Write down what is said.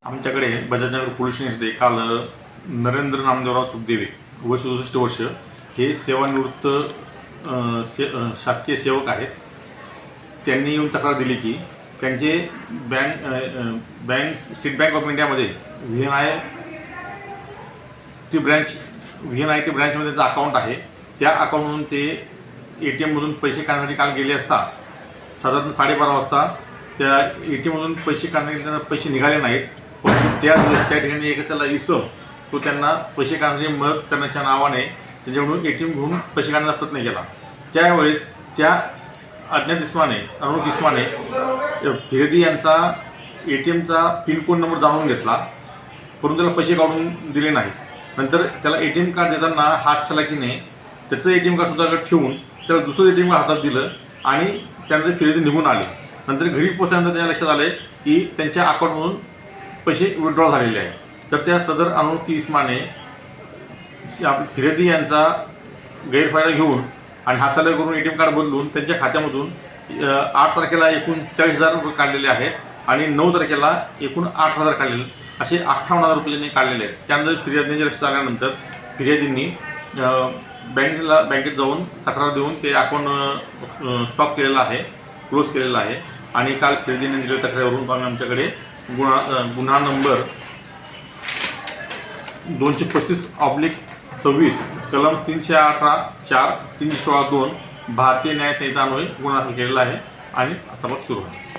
आमच्याकडे बजाजनगर पोलीस स्टेशनमध्ये काल नरेंद्र नामदेवराव सुखदेवे वय 67 वर्ष हे सेवानिवृत्त शासकीय सेवक आहेत. त्यांनी येऊन तक्रार दिली की त्यांचे स्टेट बँक ऑफ इंडियामध्ये व्ही.एन.आय.टी ब्रँचमध्ये त्यांचं अकाउंट आहे. त्या अकाउंटमधून ते ATMमधून पैसे काढण्यासाठी काल गेले असता साधारण 12:30 वाजता त्या ATMमधून पैसे काढण्यासाठी त्यांना पैसे निघाले नाहीत. पण त्यावेळेस त्या ठिकाणी एकाचा इसम तो त्यांना पैसे काढण्याची मदत करण्याच्या नावाने त्याच्याकडून ATM घेऊन पैसे काढण्याचा प्रयत्न केला. त्यावेळेस त्या अज्ञात इसमाने अनोळखी इसमाने फिर्यादी यांचा ATMचा पिन कोड नंबर जाणून घेतला, परंतु त्याला पैसे काढून दिले नाहीत. नंतर त्याला ATM कार्ड देताना हात चलाकीने त्याचं ATM कार्ड सुद्धा ठेवून त्याला दुसरं ATM कार्ड हातात दिलं आणि त्यानंतर फिर्यादी निघून आले. नंतर घरी पोहोचल्यानंतर त्याच्या लक्षात आले की त्यांच्या अकाउंटमधून पैसे विड्रॉ झालेले आहेत. तर त्या सदर अनोळखी इसमाने फिर्यादी यांचा गैरफायदा घेऊन आणि हातचलाकी करून ATM कार्ड बदलून त्यांच्या खात्यामधून 8 तारखेला एकूण 40,000 रुपये काढलेले आहेत आणि 9 तारखेला एकूण 8,000 काढलेले, असे 58,000 रुपये त्यांनी काढलेले आहेत. त्यानंतर फिर्यादीच्या लक्षात आल्यानंतर फिर्यादींनी बँकेत जाऊन तक्रार देऊन ते अकाउंट स्टॉप केलेलं आहे, क्लोज केलेलं आहे. आणि काल फिर्यादीने दिलेल्या तक्रारीवरून आम्ही आमच्याकडे गुन्हा नंबर 235/26 कलम 318(4) 316(2) भारतीय न्याय संहिता अन्वये गुन्हा दाखल केलेला आहे आणि तपास सुरू आहे.